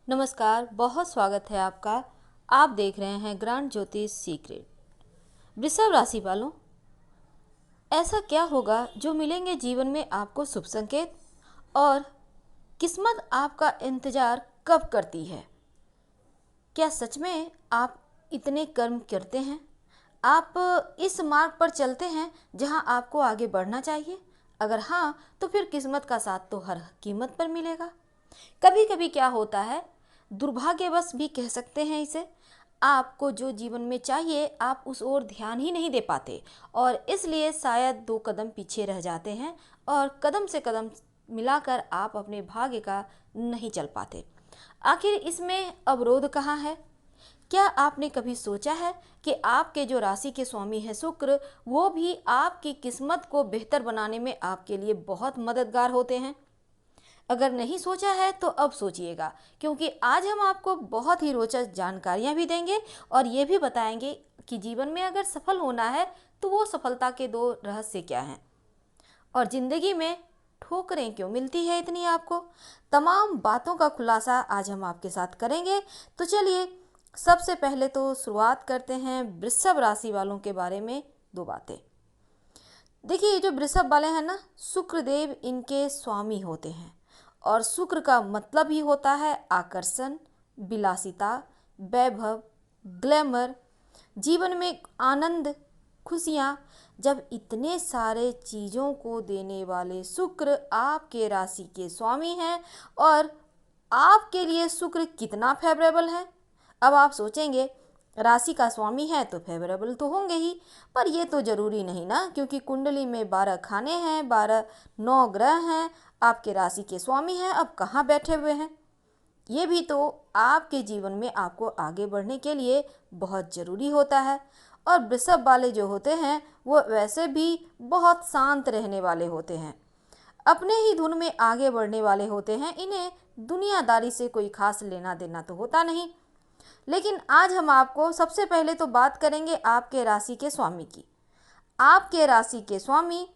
नमस्कार, बहुत स्वागत है आपका। आप देख रहे हैं ग्रांड ज्योतिष सीक्रेट। वृषभ राशि वालों, ऐसा क्या होगा जो मिलेंगे जीवन में आपको शुभ संकेत, और किस्मत आपका इंतजार कब करती है? क्या सच में आप इतने कर्म करते हैं? आप इस मार्ग पर चलते हैं जहां आपको आगे बढ़ना चाहिए? अगर हाँ, तो फिर किस्मत का साथ तो हर कीमत पर मिलेगा। कभी कभी क्या होता है, दुर्भाग्यवश भी कह सकते हैं इसे, आपको जो जीवन में चाहिए आप उस ओर ध्यान ही नहीं दे पाते, और इसलिए शायद 2 कदम पीछे रह जाते हैं और कदम से कदम मिलाकर आप अपने भाग्य का नहीं चल पाते। आखिर इसमें अवरोध कहाँ है? क्या आपने कभी सोचा है कि आपके जो राशि के स्वामी हैं शुक्र, वो भी आपकी किस्मत को बेहतर बनाने में आपके लिए बहुत मददगार होते हैं? अगर नहीं सोचा है तो अब सोचिएगा, क्योंकि आज हम आपको बहुत ही रोचक जानकारियां भी देंगे और ये भी बताएंगे कि जीवन में अगर सफल होना है तो वो सफलता के 2 रहस्य क्या हैं, और ज़िंदगी में ठोकरें क्यों मिलती है इतनी आपको। तमाम बातों का खुलासा आज हम आपके साथ करेंगे। तो चलिए, सबसे पहले तो शुरुआत करते हैं वृषभ राशि वालों के बारे में 2 बातें। देखिए, ये जो वृषभ वाले हैं ना, शुक्र देव इनके स्वामी होते हैं, और शुक्र का मतलब ही होता है आकर्षण, विलासिता, वैभव, ग्लैमर, जीवन में आनंद, खुशियाँ। जब इतने सारे चीज़ों को देने वाले शुक्र आपके राशि के स्वामी हैं, और आपके लिए शुक्र कितना फेवरेबल है। अब आप सोचेंगे, राशि का स्वामी है तो फेवरेबल तो होंगे ही, पर ये तो जरूरी नहीं ना, क्योंकि कुंडली में 12 खाने हैं, 9 ग्रह हैं, आपके राशि के स्वामी हैं, अब कहाँ बैठे हुए हैं। ये भी तो आपके जीवन में आपको आगे बढ़ने के लिए बहुत ज़रूरी होता है। और वृषभ वाले जो होते हैं वो वैसे भी बहुत शांत रहने वाले होते हैं, अपने ही धुन में आगे बढ़ने वाले होते हैं। इन्हें दुनियादारी से कोई खास लेना देना तो होता नहीं। लेकिन आज हम आपको सबसे पहले तो बात करेंगे आपके राशि के स्वामी की। आपके राशि के स्वामी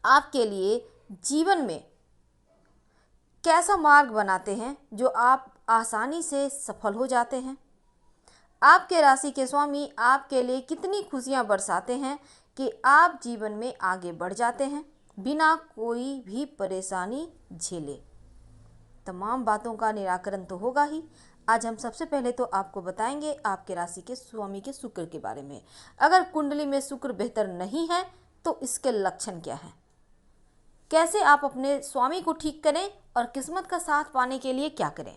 आपके लिए जीवन में कैसा मार्ग बनाते हैं जो आप आसानी से सफल हो जाते हैं। आपके राशि के स्वामी आपके लिए कितनी खुशियां बरसाते हैं कि आप जीवन में आगे बढ़ जाते हैं बिना कोई भी परेशानी झेले। तमाम बातों का निराकरण तो होगा ही। आज हम सबसे पहले तो आपको बताएंगे आपके राशि के स्वामी के शुक्र के बारे में। अगर कुंडली में शुक्र बेहतर नहीं है तो इसके लक्षण क्या हैं, कैसे आप अपने स्वामी को ठीक करें, और किस्मत का साथ पाने के लिए क्या करें।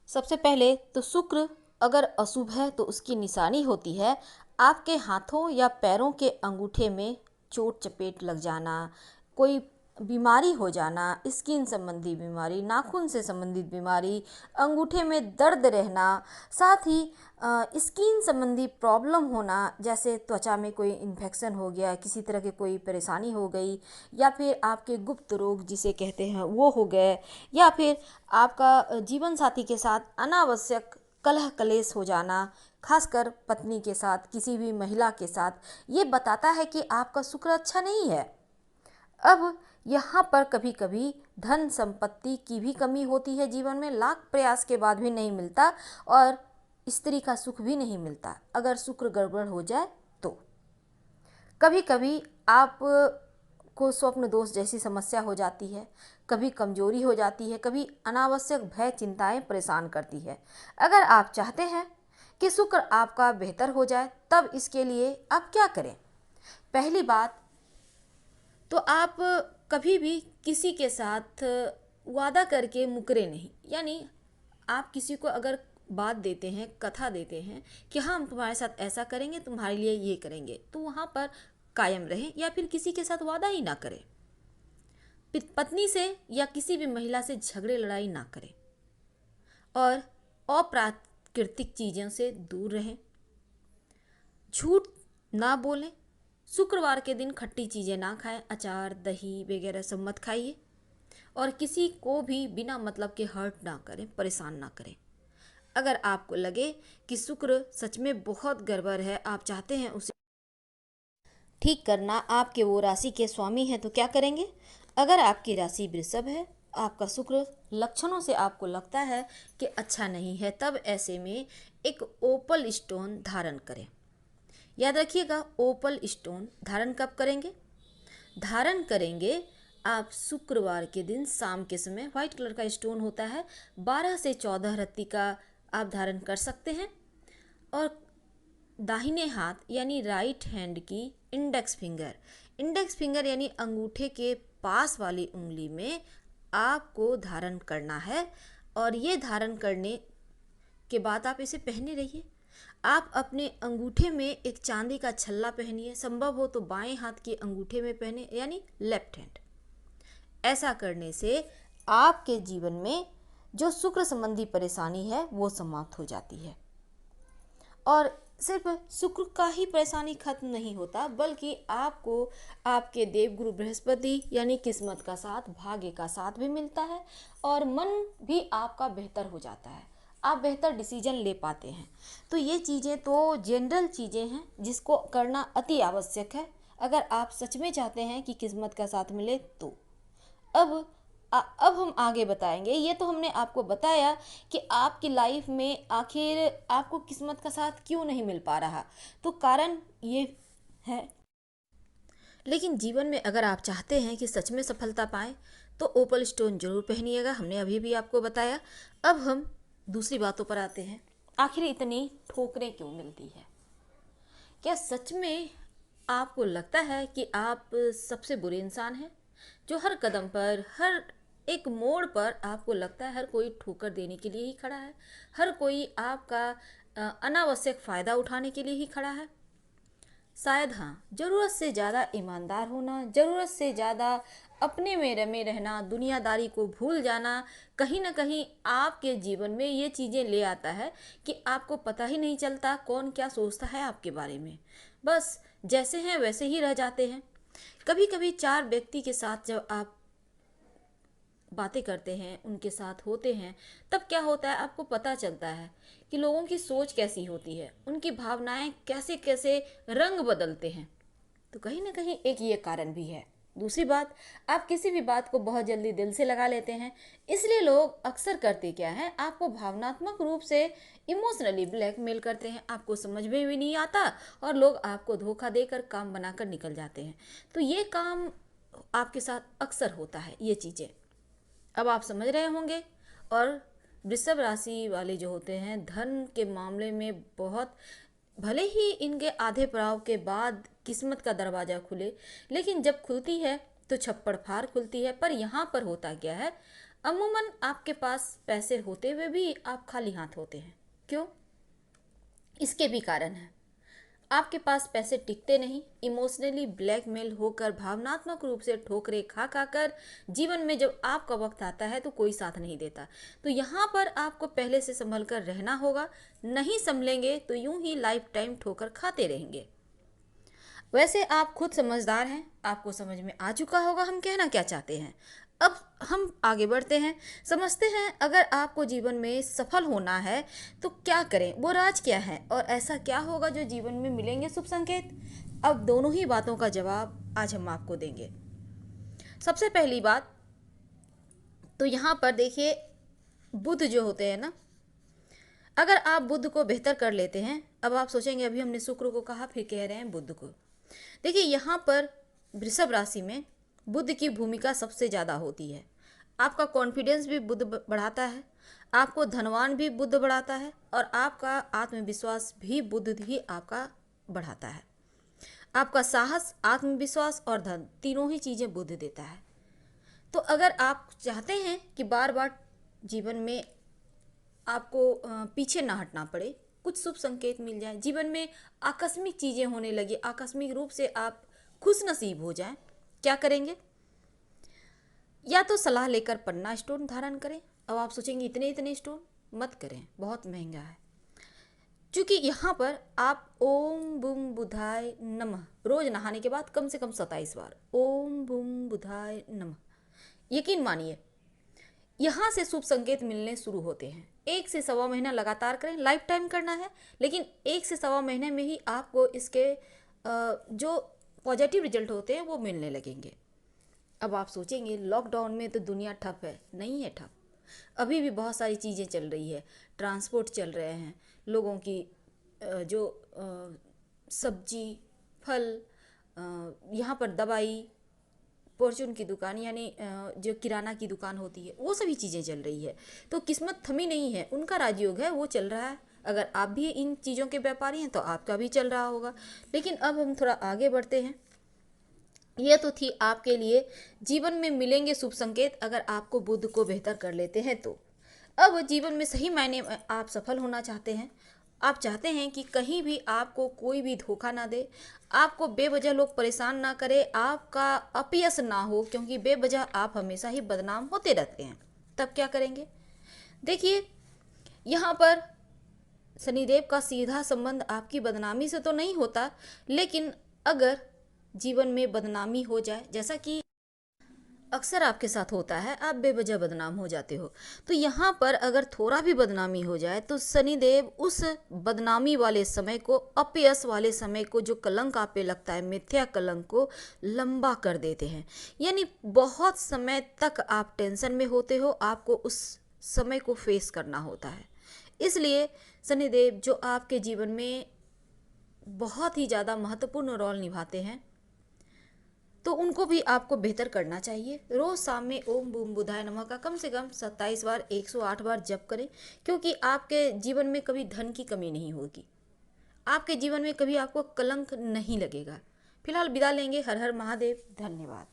सबसे पहले तो शुक्र अगर अशुभ है तो उसकी निशानी होती है आपके हाथों या पैरों के अंगूठे में चोट चपेट लग जाना, कोई बीमारी हो जाना, स्किन संबंधी बीमारी, नाखून से संबंधित बीमारी, अंगूठे में दर्द रहना, साथ ही स्किन संबंधी प्रॉब्लम होना, जैसे त्वचा में कोई इन्फेक्शन हो गया, किसी तरह की कोई परेशानी हो गई, या फिर आपके गुप्त रोग जिसे कहते हैं वो हो गए, या फिर आपका जीवन साथी के साथ अनावश्यक कलह कलेश हो जाना, खासकर पत्नी के साथ, किसी भी महिला के साथ, ये बताता है कि आपका शुक्र अच्छा नहीं है। अब यहाँ पर कभी कभी धन संपत्ति की भी कमी होती है, जीवन में लाख प्रयास के बाद भी नहीं मिलता, और स्त्री का सुख भी नहीं मिलता अगर शुक्र गड़बड़ हो जाए तो। कभी कभी आप को स्वप्न दोष जैसी समस्या हो जाती है, कभी कमजोरी हो जाती है, कभी अनावश्यक भय चिंताएं परेशान करती है। अगर आप चाहते हैं कि शुक्र आपका बेहतर हो जाए, तब इसके लिए आप क्या करें। पहली बात तो आप कभी भी किसी के साथ वादा करके मुकरे नहीं। यानी आप किसी को अगर बात देते हैं, कथा देते हैं कि हाँ हम तुम्हारे साथ ऐसा करेंगे, तुम्हारे लिए ये करेंगे, तो वहाँ पर कायम रहें, या फिर किसी के साथ वादा ही ना करें। पत्नी से या किसी भी महिला से झगड़े लड़ाई ना करें, और अप्राकृतिक चीज़ों से दूर रहें, झूठ ना बोलें, शुक्रवार के दिन खट्टी चीज़ें ना खाएं, अचार दही वगैरह सब मत खाइए, और किसी को भी बिना मतलब के हर्ट ना करें, परेशान ना करें। अगर आपको लगे कि शुक्र सच में बहुत गड़बड़ है, आप चाहते हैं उसे ठीक करना, आपके वो राशि के स्वामी हैं, तो क्या करेंगे। अगर आपकी राशि वृषभ है आपका शुक्र लक्षणों से आपको लगता है कि अच्छा नहीं है, तब ऐसे में एक ओपल स्टोन धारण करें। याद रखिएगा, ओपल स्टोन धारण कब करेंगे? धारण करेंगे आप शुक्रवार के दिन शाम के समय। व्हाइट कलर का स्टोन होता है, 12 से 14 रत्ती का आप धारण कर सकते हैं। और दाहिने हाथ यानी राइट हैंड की इंडेक्स फिंगर यानी अंगूठे के पास वाली उंगली में आपको धारण करना है। और ये धारण करने के बाद आप इसे पहने रहिए। आप अपने अंगूठे में एक चांदी का छल्ला पहनिए, संभव हो तो बाएं हाथ के अंगूठे में पहने यानी लेफ्ट हैंड। ऐसा करने से आपके जीवन में जो शुक्र संबंधी परेशानी है वो समाप्त हो जाती है। और सिर्फ शुक्र का ही परेशानी खत्म नहीं होता, बल्कि आपको आपके देवगुरु बृहस्पति यानी किस्मत का साथ, भाग्य का साथ भी मिलता है और मन भी आपका बेहतर हो जाता है। आप बेहतर डिसीजन ले पाते हैं। तो ये चीज़ें तो जनरल चीज़ें हैं जिसको करना अति आवश्यक है अगर आप सच में चाहते हैं कि किस्मत का साथ मिले तो। अब हम आगे बताएंगे। ये तो हमने आपको बताया कि आपकी लाइफ में आखिर आपको किस्मत का साथ क्यों नहीं मिल पा रहा, तो कारण ये है। लेकिन जीवन में अगर आप चाहते हैं कि सच में सफलता पाएं तो ओपल स्टोन जरूर पहनिएगा, हमने अभी भी आपको बताया। अब हम दूसरी बातों पर आते हैं। आखिर इतनी ठोकरें क्यों मिलती है? क्या सच में आपको लगता है कि आप सबसे बुरे इंसान हैं, जो हर कदम पर, हर एक मोड़ पर आपको लगता है हर कोई ठोकर देने के लिए ही खड़ा है, हर कोई आपका अनावश्यक फ़ायदा उठाने के लिए ही खड़ा है? शायद हाँ, ज़रूरत से ज़्यादा ईमानदार होना, ज़रूरत से ज़्यादा अपने में रमे रहना, दुनियादारी को भूल जाना, कहीं ना कहीं आपके जीवन में ये चीज़ें ले आता है कि आपको पता ही नहीं चलता कौन क्या सोचता है आपके बारे में। बस जैसे हैं वैसे ही रह जाते हैं। कभी कभी 4 व्यक्ति के साथ जब आप बातें करते हैं, उनके साथ होते हैं, तब क्या होता है आपको पता चलता है कि लोगों की सोच कैसी होती है, उनकी भावनाएं कैसे कैसे रंग बदलते हैं। तो कहीं ना कहीं एक ये कारण भी है। दूसरी बात, आप किसी भी बात को बहुत जल्दी दिल से लगा लेते हैं, इसलिए लोग अक्सर करते क्या है, आपको भावनात्मक रूप से इमोशनली ब्लैकमेल करते हैं। आपको समझ में भी नहीं आता और लोग आपको धोखा देकर काम बनाकर निकल जाते हैं। तो ये काम आपके साथ अक्सर होता है, ये चीज़ें अब आप समझ रहे होंगे। और वृषभ राशि वाले जो होते हैं, धन के मामले में बहुत, भले ही इनके आधे पड़ाव के बाद किस्मत का दरवाज़ा खुले, लेकिन जब खुलती है तो छप्पड़ फाड़ खुलती है। पर यहाँ पर होता क्या है, अमूमन आपके पास पैसे होते हुए भी आप खाली हाथ होते हैं। क्यों? इसके भी कारण है। आपके पास पैसे टिकते नहीं, इमोशनली ब्लैकमेल होकर, भावनात्मक रूप से ठोकरें खा खा कर जीवन में जब आपका वक्त आता है तो कोई साथ नहीं देता। तो यहाँ पर आपको पहले से संभल कर रहना होगा। नहीं संभलेंगे तो यूं ही लाइफ टाइम ठोकर खाते रहेंगे। वैसे आप खुद समझदार हैं, आपको समझ में आ चुका होगा हम कहना क्या चाहते हैं। अब हम आगे बढ़ते हैं, समझते हैं अगर आपको जीवन में सफल होना है तो क्या करें, वो राज क्या है और ऐसा क्या होगा जो जीवन में मिलेंगे शुभ संकेत। अब दोनों ही बातों का जवाब आज हम आपको देंगे। सबसे पहली बात तो यहाँ पर देखिए, बुध जो होते हैं ना, अगर आप बुध को बेहतर कर लेते हैं, अब आप सोचेंगे अभी हमने शुक्र को कहा फिर कह रहे हैं बुध को। देखिए यहाँ पर वृषभ राशि में बुध की भूमिका सबसे ज़्यादा होती है। आपका कॉन्फिडेंस भी बुध बढ़ाता है, आपको धनवान भी बुध बढ़ाता है और आपका आत्मविश्वास भी बुध ही आपका बढ़ाता है। आपका साहस, आत्मविश्वास और धन तीनों ही चीज़ें बुध देता है। तो अगर आप चाहते हैं कि बार बार जीवन में आपको पीछे ना हटना पड़े, कुछ शुभ संकेत मिल जाए, जीवन में आकस्मिक चीज़ें होने लगी, आकस्मिक रूप से आप खुश नसीब हो जाएं, क्या करेंगे? या तो सलाह लेकर पन्ना स्टोन धारण करें। अब आप सोचेंगे इतने इतने स्टोन मत करें, बहुत महंगा है। क्योंकि यहाँ पर आप ओम बुम बुधाय नमः रोज नहाने के बाद कम से कम 27 बार ओम बुम बुधाय नमः, यकीन मानिए यहाँ से शुभ संकेत मिलने शुरू होते हैं। 1 से सवा महीना लगातार करें, लाइफ टाइम करना है, लेकिन 1 से सवा महीने में ही आपको इसके जो पॉजिटिव रिजल्ट होते हैं वो मिलने लगेंगे। अब आप सोचेंगे लॉकडाउन में तो दुनिया ठप है, नहीं है ठप। अभी भी बहुत सारी चीज़ें चल रही है, ट्रांसपोर्ट चल रहे हैं, लोगों की जो सब्जी, फल, यहाँ पर दवाई, फॉर्चून की दुकान यानी जो किराना की दुकान होती है, वो सभी चीज़ें चल रही है। तो किस्मत थमी नहीं है, उनका राजयोग है, वो चल रहा है। अगर आप भी इन चीज़ों के व्यापारी हैं तो आपका भी चल रहा होगा। लेकिन अब हम थोड़ा आगे बढ़ते हैं। यह तो थी आपके लिए जीवन में मिलेंगे शुभ संकेत अगर आपको बुद्ध को बेहतर कर लेते हैं तो। अब जीवन में सही मायने में आप सफल होना चाहते हैं, आप चाहते हैं कि कहीं भी आपको कोई भी धोखा ना दे, आपको बेवजह लोग परेशान ना करे, आपका अपयश ना हो, क्योंकि बेवजह आप हमेशा ही बदनाम होते रहते हैं। तब क्या करेंगे? देखिए, यहाँ पर शनिदेव का सीधा संबंध आपकी बदनामी से तो नहीं होता, लेकिन अगर जीवन में बदनामी हो जाए, जैसा कि अक्सर आपके साथ होता है, आप बेवजह बदनाम हो जाते हो, तो यहाँ पर अगर थोड़ा भी बदनामी हो जाए तो शनिदेव उस बदनामी वाले समय को, अपयश वाले समय को, जो कलंक आप पे लगता है, मिथ्या कलंक को लंबा कर देते हैं। यानी बहुत समय तक आप टेंशन में होते हो, आपको उस समय को फेस करना होता है। इसलिए शनिदेव जो आपके जीवन में बहुत ही ज़्यादा महत्वपूर्ण रोल निभाते हैं, तो उनको भी आपको बेहतर करना चाहिए। रोज शाम में ओम बूम बुधाय नमः का कम से कम 27 बार, 108 बार जप करें, क्योंकि आपके जीवन में कभी धन की कमी नहीं होगी, आपके जीवन में कभी आपको कलंक नहीं लगेगा। फिलहाल विदा लेंगे। हर हर महादेव। धन्यवाद।